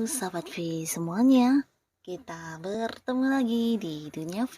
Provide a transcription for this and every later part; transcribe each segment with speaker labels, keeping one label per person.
Speaker 1: Sahabat V semuanya, kita bertemu lagi di Dunia V.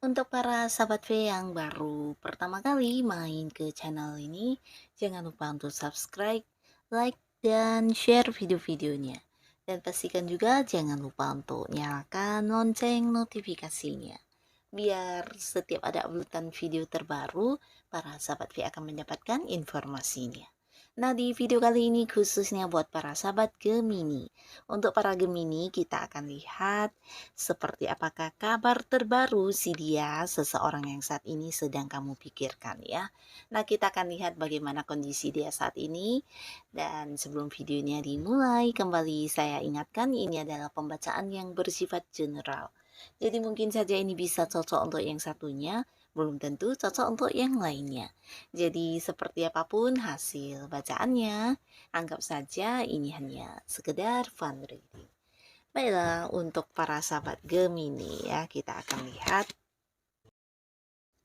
Speaker 1: Untuk para sahabat V yang baru pertama kali main ke channel ini, jangan lupa untuk subscribe, like, dan share video-videonya. Dan pastikan juga jangan lupa untuk nyalakan lonceng notifikasinya. Biar setiap ada uploadan video terbaru, para sahabat V akan mendapatkan informasinya. Nah, di video kali ini khususnya buat para sahabat Gemini. Untuk para Gemini, kita akan lihat seperti apakah kabar terbaru si dia, seseorang yang saat ini sedang kamu pikirkan ya. Nah, kita akan lihat bagaimana kondisi dia saat ini. Dan sebelum videonya dimulai, kembali saya ingatkan ini adalah pembacaan yang bersifat general. Jadi mungkin saja ini bisa cocok untuk yang satunya, belum tentu cocok untuk yang lainnya. Jadi seperti apapun hasil bacaannya, anggap saja ini hanya sekedar fun reading. Baiklah, untuk para sahabat Gemini ya, kita akan lihat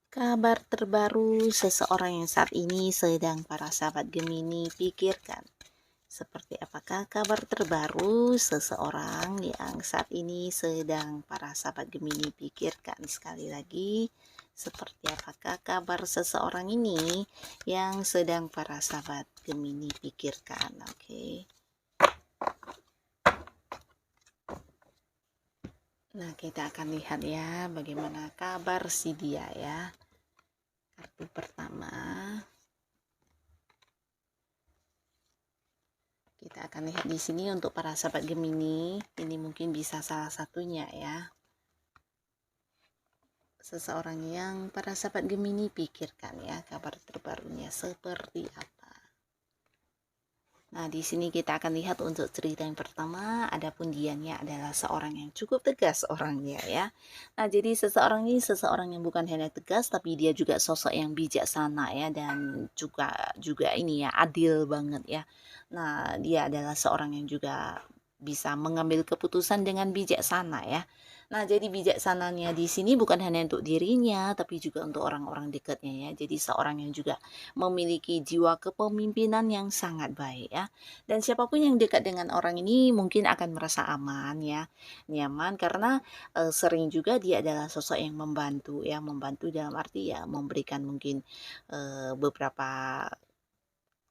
Speaker 1: kabar terbaru seseorang yang saat ini sedang para sahabat Gemini pikirkan. Seperti apakah kabar terbaru seseorang yang saat ini sedang para sahabat Gemini pikirkan? Sekali lagi, seperti apakah kabar seseorang ini yang sedang para sahabat Gemini pikirkan? Oke. Nah, kita akan lihat ya bagaimana kabar si dia ya. Kartu pertama. Kita akan lihat di sini untuk para sahabat Gemini, ini mungkin bisa salah satunya ya. Seseorang yang para sahabat Gemini pikirkan ya, kabar terbarunya seperti apa. Nah, di sini kita akan lihat untuk cerita yang pertama, adapun dianya adalah seorang yang cukup tegas orangnya ya. Nah, jadi seseorang ini seseorang yang bukan hanya tegas, tapi dia juga sosok yang bijaksana ya, dan juga ini ya, adil banget ya. Nah, dia adalah seorang yang juga bisa mengambil keputusan dengan bijaksana ya. Nah, jadi bijaksananya di sini bukan hanya untuk dirinya, tapi juga untuk orang-orang dekatnya ya. Jadi seorang yang juga memiliki jiwa kepemimpinan yang sangat baik ya. Dan siapapun yang dekat dengan orang ini mungkin akan merasa aman ya, nyaman karena sering juga dia adalah sosok yang membantu ya, membantu dalam arti ya memberikan mungkin beberapa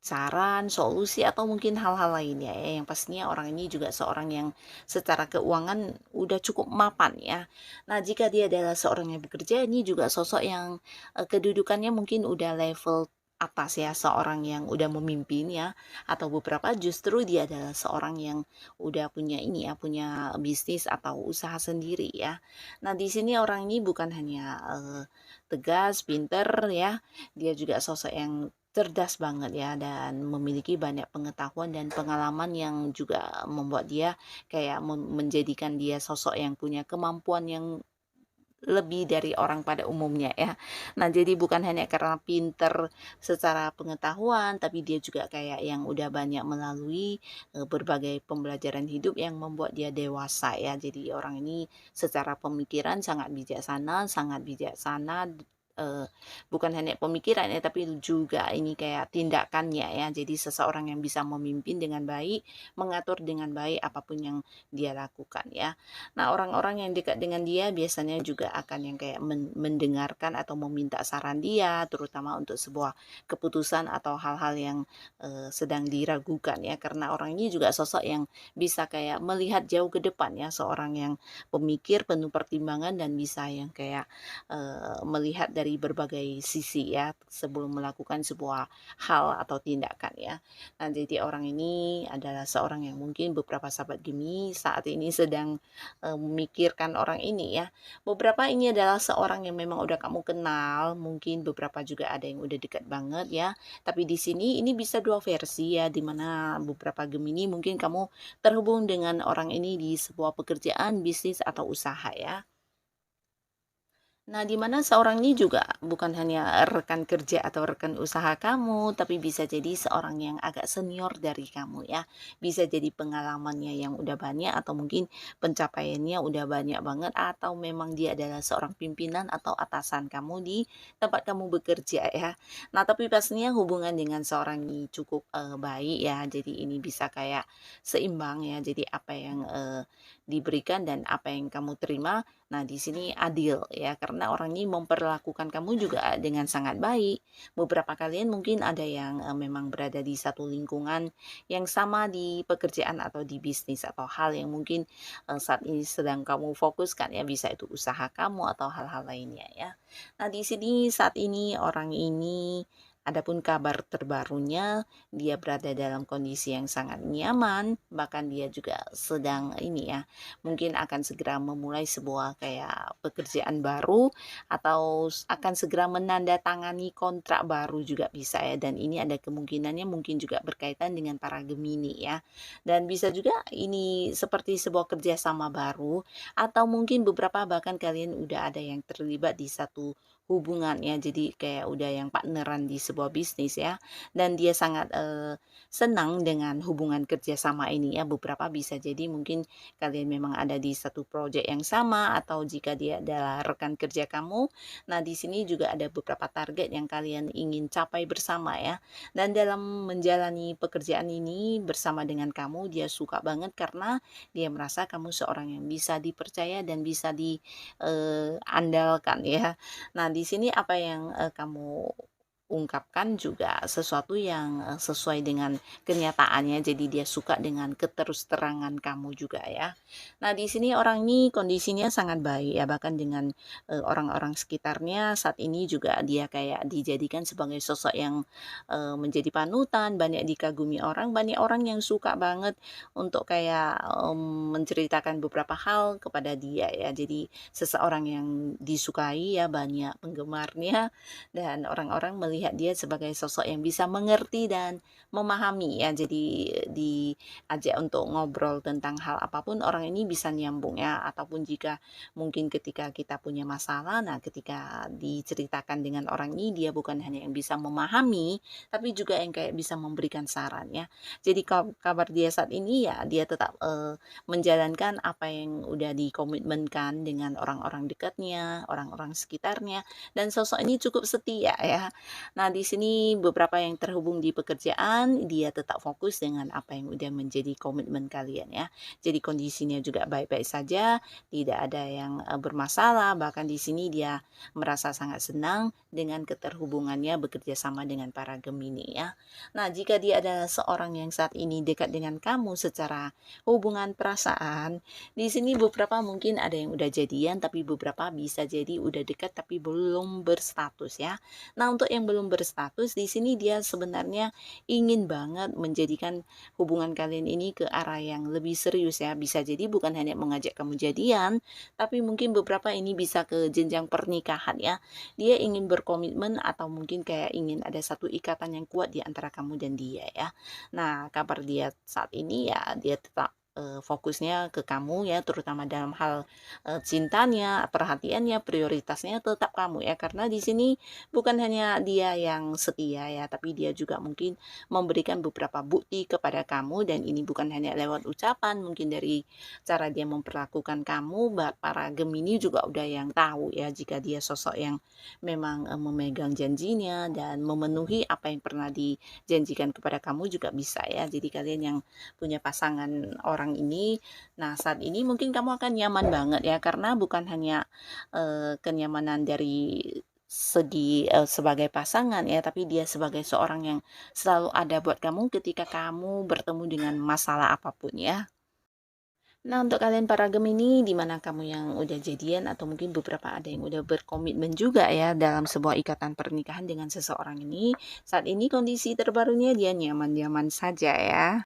Speaker 1: saran, solusi, atau mungkin hal-hal lainnya ya. Yang pastinya orang ini juga seorang yang secara keuangan udah cukup mapan ya. Nah, jika dia adalah seorang yang bekerja, ini juga sosok yang kedudukannya mungkin udah level atas ya, seorang yang udah memimpin ya, atau beberapa justru dia adalah seorang yang udah punya ini ya, punya bisnis atau usaha sendiri ya. Nah, di sini orang ini bukan hanya tegas, pinter ya, dia juga sosok yang cerdas banget ya, dan memiliki banyak pengetahuan dan pengalaman yang juga membuat dia kayak menjadikan dia sosok yang punya kemampuan yang lebih dari orang pada umumnya ya. Nah, jadi bukan hanya karena pinter secara pengetahuan, tapi dia juga kayak yang udah banyak melalui berbagai pembelajaran hidup yang membuat dia dewasa ya. Jadi orang ini secara pemikiran sangat bijaksana, bukan hanya pemikiran ya, tapi juga ini kayak tindakannya ya. Jadi seseorang yang bisa memimpin dengan baik, mengatur dengan baik apapun yang dia lakukan ya. Nah, orang-orang yang dekat dengan dia biasanya juga akan yang kayak mendengarkan atau meminta saran dia, terutama untuk sebuah keputusan atau hal-hal yang sedang diragukan ya. Karena orang ini juga sosok yang bisa kayak melihat jauh ke depan ya, seorang yang pemikir, penuh pertimbangan, dan bisa yang kayak melihat dari berbagai sisi ya sebelum melakukan sebuah hal atau tindakan ya. Nah, jadi orang ini adalah seorang yang mungkin beberapa sahabat Gemini saat ini sedang memikirkan orang ini ya. Beberapa ini adalah seorang yang memang udah kamu kenal, mungkin beberapa juga ada yang udah dekat banget ya. Tapi di sini ini bisa dua versi ya, dimana beberapa Gemini mungkin kamu terhubung dengan orang ini di sebuah pekerjaan, bisnis, atau usaha ya. Nah, di mana seorang ini juga bukan hanya rekan kerja atau rekan usaha kamu, tapi bisa jadi seorang yang agak senior dari kamu ya. Bisa jadi pengalamannya yang udah banyak atau mungkin pencapaiannya udah banyak banget atau memang dia adalah seorang pimpinan atau atasan kamu di tempat kamu bekerja ya. Nah, tapi pastinya hubungan dengan seorang ini cukup baik ya. Jadi ini bisa kayak seimbang ya. Jadi apa yang diberikan dan apa yang kamu terima. Nah, di sini adil ya, karena orang ini memperlakukan kamu juga dengan sangat baik. Beberapa kalian mungkin ada yang memang berada di satu lingkungan yang sama di pekerjaan atau di bisnis atau hal yang mungkin saat ini sedang kamu fokuskan ya, bisa itu usaha kamu atau hal-hal lainnya ya. Nah, di sini saat ini orang ini adapun kabar terbarunya, dia berada dalam kondisi yang sangat nyaman, bahkan dia juga sedang ini ya, mungkin akan segera memulai sebuah kayak pekerjaan baru atau akan segera menandatangani kontrak baru juga bisa ya, dan ini ada kemungkinannya mungkin juga berkaitan dengan para Gemini ya. Dan bisa juga ini seperti sebuah kerjasama baru atau mungkin beberapa bahkan kalian udah ada yang terlibat di satu hubungan ya, jadi kayak udah yang partneran di sebuah bisnis ya, dan dia sangat senang dengan hubungan kerjasama ini ya. Beberapa bisa jadi mungkin kalian memang ada di satu proyek yang sama atau jika dia adalah rekan kerja kamu. Nah, di sini juga ada beberapa target yang kalian ingin capai bersama ya. Dan dalam menjalani pekerjaan ini bersama dengan kamu, dia suka banget karena dia merasa kamu seorang yang bisa dipercaya dan bisa diandalkan ya. Nah, di sini apa yang kamu ungkapkan juga sesuatu yang sesuai dengan kenyataannya, jadi dia suka dengan keterus-terangan kamu juga ya. Nah, di sini orang ini kondisinya sangat baik ya, bahkan dengan orang-orang sekitarnya saat ini juga dia kayak dijadikan sebagai sosok yang menjadi panutan, banyak dikagumi orang, banyak orang yang suka banget untuk kayak menceritakan beberapa hal kepada dia ya. Jadi seseorang yang disukai ya, banyak penggemarnya dan orang-orang melihat dia sebagai sosok yang bisa mengerti dan memahami ya. Jadi diajak untuk ngobrol tentang hal apapun orang ini bisa nyambung ya, ataupun jika mungkin ketika kita punya masalah, nah ketika diceritakan dengan orang ini dia bukan hanya yang bisa memahami tapi juga yang kayak bisa memberikan saran ya. Jadi kabar dia saat ini ya dia tetap menjalankan apa yang udah dikomitmenkan dengan orang-orang dekatnya, orang-orang sekitarnya, dan sosok ini cukup setia ya. Nah, di sini beberapa yang terhubung di pekerjaan, dia tetap fokus dengan apa yang udah menjadi komitmen kalian ya. Jadi kondisinya juga baik-baik saja, tidak ada yang bermasalah, bahkan di sini dia merasa sangat senang dengan keterhubungannya bekerja sama dengan para Gemini ya. Nah, jika dia adalah seorang yang saat ini dekat dengan kamu secara hubungan perasaan, di sini beberapa mungkin ada yang udah jadian, tapi beberapa bisa jadi udah dekat tapi belum berstatus ya. Nah, untuk yang belum berstatus di sini dia sebenarnya ingin banget menjadikan hubungan kalian ini ke arah yang lebih serius ya. Bisa jadi bukan hanya mengajak kamu jadian, tapi mungkin beberapa ini bisa ke jenjang pernikahan ya. Dia ingin berkomitmen atau mungkin kayak ingin ada satu ikatan yang kuat di antara kamu dan dia ya. Nah, kabar dia saat ini ya dia tetap fokusnya ke kamu ya, terutama dalam hal cintanya, perhatiannya, prioritasnya tetap kamu ya, karena di sini bukan hanya dia yang setia ya, tapi dia juga mungkin memberikan beberapa bukti kepada kamu, dan ini bukan hanya lewat ucapan, mungkin dari cara dia memperlakukan kamu. Para Gemini juga udah yang tahu ya jika dia sosok yang memang memegang janjinya dan memenuhi apa yang pernah dijanjikan kepada kamu juga bisa ya. Jadi kalian yang punya pasangan orang ini, nah saat ini mungkin kamu akan nyaman banget ya, karena bukan hanya kenyamanan dari segi sebagai pasangan ya, tapi dia sebagai seorang yang selalu ada buat kamu ketika kamu bertemu dengan masalah apapun ya. Nah, untuk kalian para Gemini, di mana kamu yang udah jadian atau mungkin beberapa ada yang udah berkomitmen juga ya dalam sebuah ikatan pernikahan dengan seseorang ini, saat ini kondisi terbarunya dia nyaman-nyaman saja ya.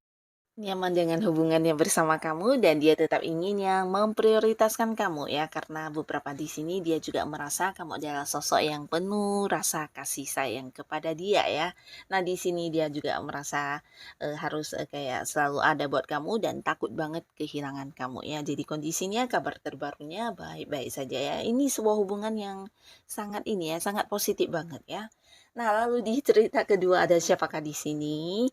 Speaker 1: Nyaman dengan hubungannya bersama kamu dan dia tetap ingin yang memprioritaskan kamu ya, karena beberapa di sini dia juga merasa kamu adalah sosok yang penuh rasa kasih sayang kepada dia ya. Nah, di sini dia juga merasa harus kayak selalu ada buat kamu dan takut banget kehilangan kamu ya. Jadi kondisinya kabar terbarunya baik-baik saja ya. Ini sebuah hubungan yang sangat ini ya, sangat positif banget ya. Nah, lalu di cerita kedua ada siapakah di sini?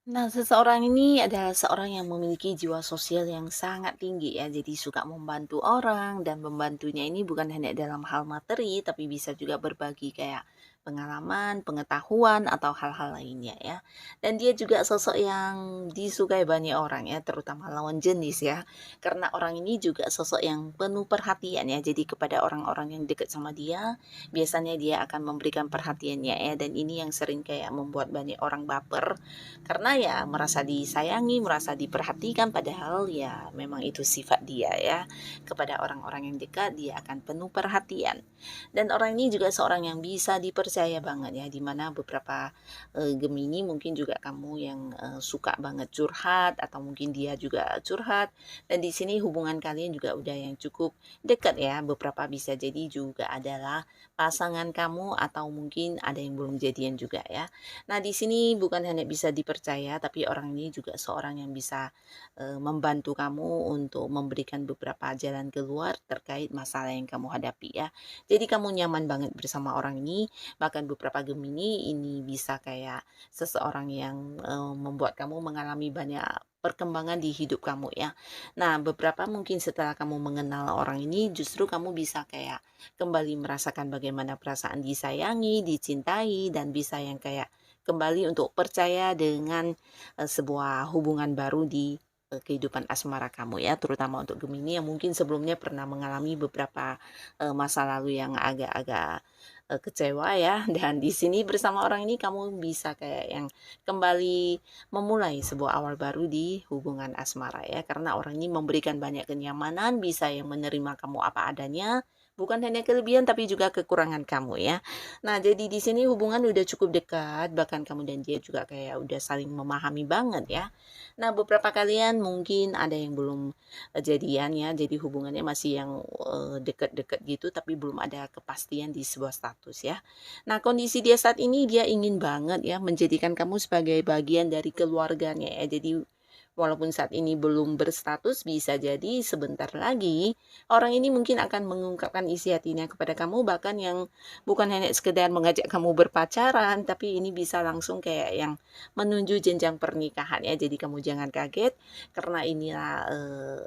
Speaker 1: Nah, seseorang ini adalah seorang yang memiliki jiwa sosial yang sangat tinggi ya. Jadi suka membantu orang dan membantunya ini bukan hanya dalam hal materi, tapi bisa juga berbagi kayak pengalaman, pengetahuan atau hal-hal lainnya ya. Dan dia juga sosok yang disukai banyak orang ya, terutama lawan jenis ya. Karena orang ini juga sosok yang penuh perhatian ya. Jadi kepada orang-orang yang dekat sama dia, biasanya dia akan memberikan perhatiannya ya. Dan ini yang sering kayak membuat banyak orang baper karena ya merasa disayangi, merasa diperhatikan padahal ya memang itu sifat dia ya. Kepada orang-orang yang dekat dia akan penuh perhatian. Dan orang ini juga seorang yang bisa dipercaya banget ya, dimana beberapa Gemini mungkin juga kamu yang suka banget curhat atau mungkin dia juga curhat. Dan di sini hubungan kalian juga udah yang cukup dekat ya. Beberapa bisa jadi juga adalah pasangan kamu atau mungkin ada yang belum jadian juga ya. Nah, di sini bukan hanya bisa dipercaya, tapi orang ini juga seorang yang bisa membantu kamu untuk memberikan beberapa jalan keluar terkait masalah yang kamu hadapi ya. Jadi kamu nyaman banget bersama orang ini, bahkan beberapa Gemini ini bisa kayak seseorang yang membuat kamu mengalami banyak perkembangan di hidup kamu ya. Nah, beberapa mungkin setelah kamu mengenal orang ini, justru kamu bisa kayak kembali merasakan bagaimana perasaan disayangi, dicintai, dan bisa yang kayak kembali untuk percaya dengan sebuah hubungan baru di kehidupan asmara kamu ya, terutama untuk Gemini yang mungkin sebelumnya pernah mengalami beberapa masa lalu yang agak-agak kecewa ya. Dan di sini bersama orang ini kamu bisa kayak yang kembali memulai sebuah awal baru di hubungan asmara ya, karena orang ini memberikan banyak kenyamanan, bisa yang menerima kamu apa adanya, bukan hanya kelebihan tapi juga kekurangan kamu ya. Nah, jadi di sini hubungan udah cukup dekat, bahkan kamu dan dia juga kayak udah saling memahami banget ya. Nah, beberapa kalian mungkin ada yang belum jadian ya, jadi hubungannya masih yang deket-deket gitu, tapi belum ada kepastian di sebuah status ya. Nah, kondisi dia saat ini dia ingin banget ya menjadikan kamu sebagai bagian dari keluarganya ya. Jadi walaupun saat ini belum berstatus, bisa jadi sebentar lagi orang ini mungkin akan mengungkapkan isi hatinya kepada kamu, bahkan yang bukan hanya sekedar mengajak kamu berpacaran, tapi ini bisa langsung kayak yang menuju jenjang pernikahan ya. Jadi kamu jangan kaget karena inilah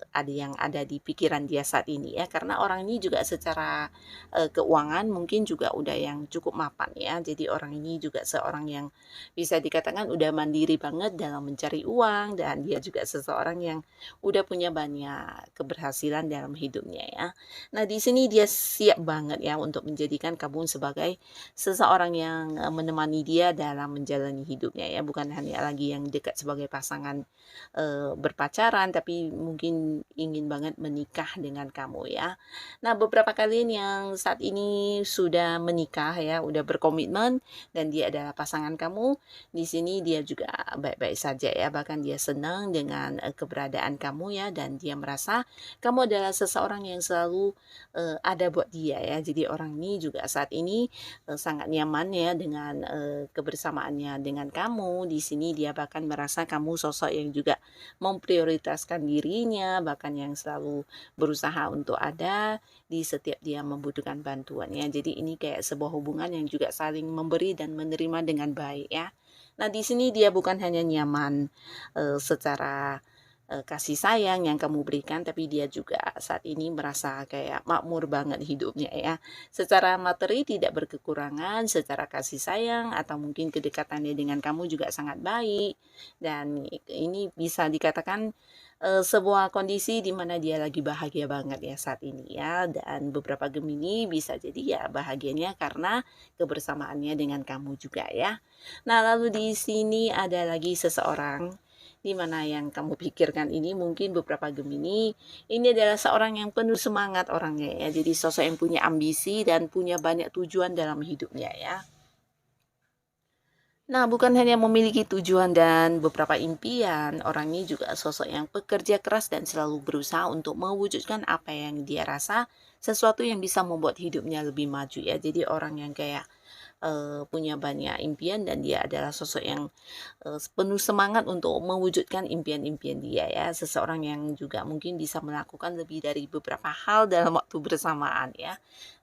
Speaker 1: ada yang ada di pikiran dia saat ini ya. Karena orang ini juga secara keuangan mungkin juga udah yang cukup mapan ya. Jadi orang ini juga seorang yang bisa dikatakan udah mandiri banget dalam mencari uang, dan dia juga seseorang yang udah punya banyak keberhasilan dalam hidupnya ya. Nah, di sini dia siap banget ya untuk menjadikan kamu sebagai seseorang yang menemani dia dalam menjalani hidupnya ya, bukan hanya lagi yang dekat sebagai pasangan berpacaran, tapi mungkin ingin banget menikah dengan kamu ya. Nah, beberapa kalian yang saat ini sudah menikah ya, udah berkomitmen dan dia adalah pasangan kamu, di sini dia juga baik-baik saja ya, bahkan dia senang dengan keberadaan kamu ya, dan dia merasa kamu adalah seseorang yang selalu ada buat dia ya. Jadi orang ini juga saat ini sangat nyaman ya dengan kebersamaannya dengan kamu. Di sini dia bahkan merasa kamu sosok yang juga memprioritaskan dirinya, bahkan yang selalu berusaha untuk ada di setiap dia membutuhkan bantuannya. Jadi ini kayak sebuah hubungan yang juga saling memberi dan menerima dengan baik ya. Nah, di sini dia bukan hanya nyaman secara kasih sayang yang kamu berikan, tapi dia juga saat ini merasa kayak makmur banget hidupnya ya. Secara materi tidak berkekurangan, secara kasih sayang atau mungkin kedekatannya dengan kamu juga sangat baik. Dan ini bisa dikatakan sebuah kondisi di mana dia lagi bahagia banget ya saat ini ya. Dan beberapa Gemini bisa jadi ya bahagianya karena kebersamaannya dengan kamu juga ya. Nah, lalu di sini ada lagi seseorang di mana yang kamu pikirkan ini mungkin beberapa Gemini, ini adalah seorang yang penuh semangat orangnya ya. Jadi sosok yang punya ambisi dan punya banyak tujuan dalam hidupnya ya. Nah, bukan hanya memiliki tujuan dan beberapa impian, orang ini juga sosok yang pekerja keras dan selalu berusaha untuk mewujudkan apa yang dia rasa, sesuatu yang bisa membuat hidupnya lebih maju ya. Jadi orang yang kayak punya banyak impian dan dia adalah sosok yang penuh semangat untuk mewujudkan impian-impian dia ya. Seseorang yang juga mungkin bisa melakukan lebih dari beberapa hal dalam waktu bersamaan ya.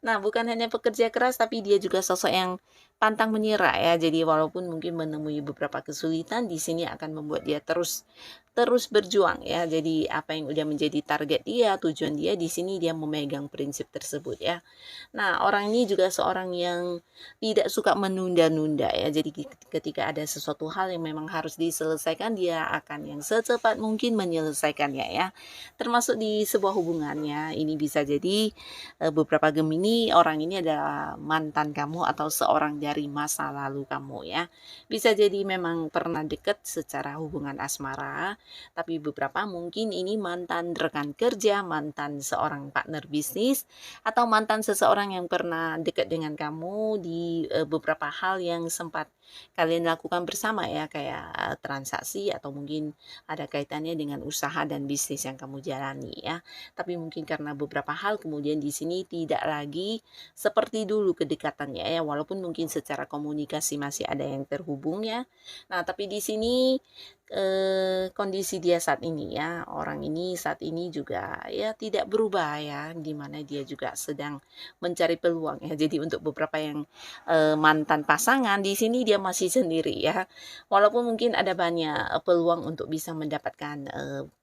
Speaker 1: Nah, bukan hanya pekerja keras tapi dia juga sosok yang pantang menyerah ya. Jadi walaupun mungkin menemui beberapa kesulitan, di sini akan membuat dia terus terus berjuang ya. Jadi apa yang udah menjadi target dia, tujuan dia, di sini dia memegang prinsip tersebut ya. Nah, orang ini juga seorang yang tidak suka menunda-nunda ya. Jadi ketika ada sesuatu hal yang memang harus diselesaikan, dia akan yang secepat mungkin menyelesaikannya ya. Termasuk di sebuah hubungannya. Ini bisa jadi beberapa Gemini, orang ini adalah mantan kamu atau seorang dari masa lalu kamu ya. Bisa jadi memang pernah dekat secara hubungan asmara, tapi beberapa mungkin ini mantan rekan kerja, mantan seorang partner bisnis, atau mantan seseorang yang pernah dekat dengan kamu di beberapa hal yang sempat kalian lakukan bersama ya, kayak transaksi atau mungkin ada kaitannya dengan usaha dan bisnis yang kamu jalani ya. Tapi mungkin karena beberapa hal kemudian di sini tidak lagi seperti dulu kedekatannya ya, walaupun mungkin secara komunikasi masih ada yang terhubung ya. Nah, tapi di sini kondisi dia saat ini ya, orang ini saat ini juga ya tidak berubah ya, di mana dia juga sedang mencari peluang ya. Jadi untuk beberapa yang mantan pasangan, di sini dia masih sendiri ya. Walaupun mungkin ada banyak peluang untuk bisa mendapatkan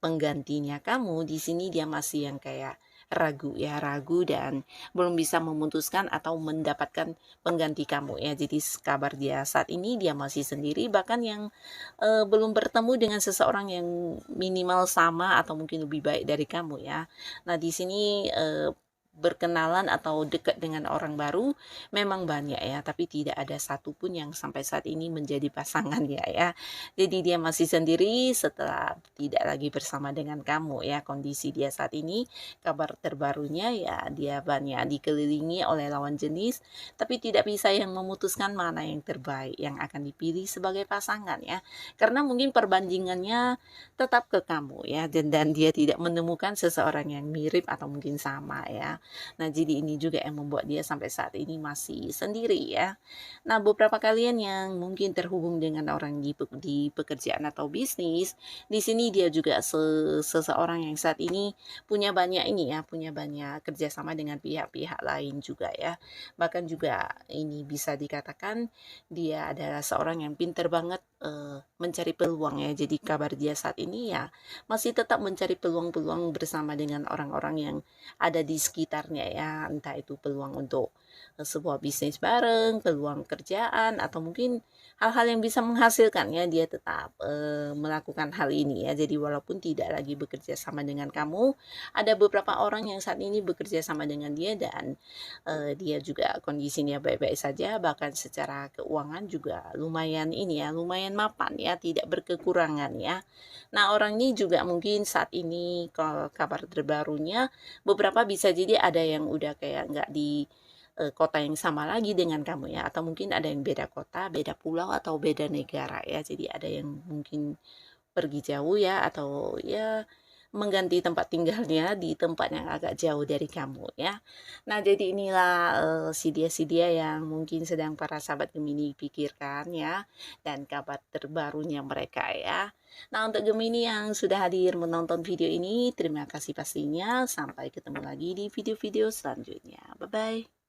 Speaker 1: penggantinya kamu, di sini dia masih yang kayak ragu ya, ragu dan belum bisa memutuskan atau mendapatkan pengganti kamu ya. Jadi kabar dia saat ini dia masih sendiri, bahkan yang belum bertemu dengan seseorang yang minimal sama atau mungkin lebih baik dari kamu ya. Nah, di sini berkenalan atau dekat dengan orang baru memang banyak ya, tapi tidak ada satupun yang sampai saat ini menjadi pasangan ya. Jadi dia masih sendiri setelah tidak lagi bersama dengan kamu ya. Kondisi dia saat ini, kabar terbarunya ya dia banyak dikelilingi oleh lawan jenis, tapi tidak bisa yang memutuskan mana yang terbaik yang akan dipilih sebagai pasangan ya. Karena mungkin perbandingannya tetap ke kamu ya, dan dia tidak menemukan seseorang yang mirip atau mungkin sama ya. Nah, jadi ini juga yang membuat dia sampai saat ini masih sendiri ya. Nah, beberapa kalian yang mungkin terhubung dengan orang di pekerjaan atau bisnis, di sini dia juga seseorang yang saat ini punya banyak ini ya, punya banyak kerjasama dengan pihak-pihak lain juga ya. Bahkan juga ini bisa dikatakan dia adalah seorang yang pinter banget mencari peluang ya. Jadi kabar dia saat ini ya masih tetap mencari peluang-peluang bersama dengan orang-orang yang ada di sekitarnya ya, entah itu peluang untuk sebuah bisnis bareng, peluang kerjaan, atau mungkin hal-hal yang bisa menghasilkan ya, dia tetap melakukan hal ini ya. Jadi walaupun tidak lagi bekerja sama dengan kamu, ada beberapa orang yang saat ini bekerja sama dengan dia dan dia juga kondisinya baik-baik saja, bahkan secara keuangan juga lumayan ini ya, lumayan mapan ya, tidak berkekurangan ya. Nah, orang ini juga mungkin saat ini kalau kabar terbarunya beberapa bisa jadi ada yang udah kayak nggak di kota yang sama lagi dengan kamu ya, atau mungkin ada yang beda kota, beda pulau, atau beda negara ya. Jadi ada yang mungkin pergi jauh ya, atau ya mengganti tempat tinggalnya di tempat yang agak jauh dari kamu ya. Nah, jadi inilah si dia yang mungkin sedang para sahabat Gemini pikirkan ya, dan kabar terbarunya mereka ya. Nah, untuk Gemini yang sudah hadir menonton video ini, terima kasih pastinya. Sampai ketemu lagi di video-video selanjutnya. Bye-bye.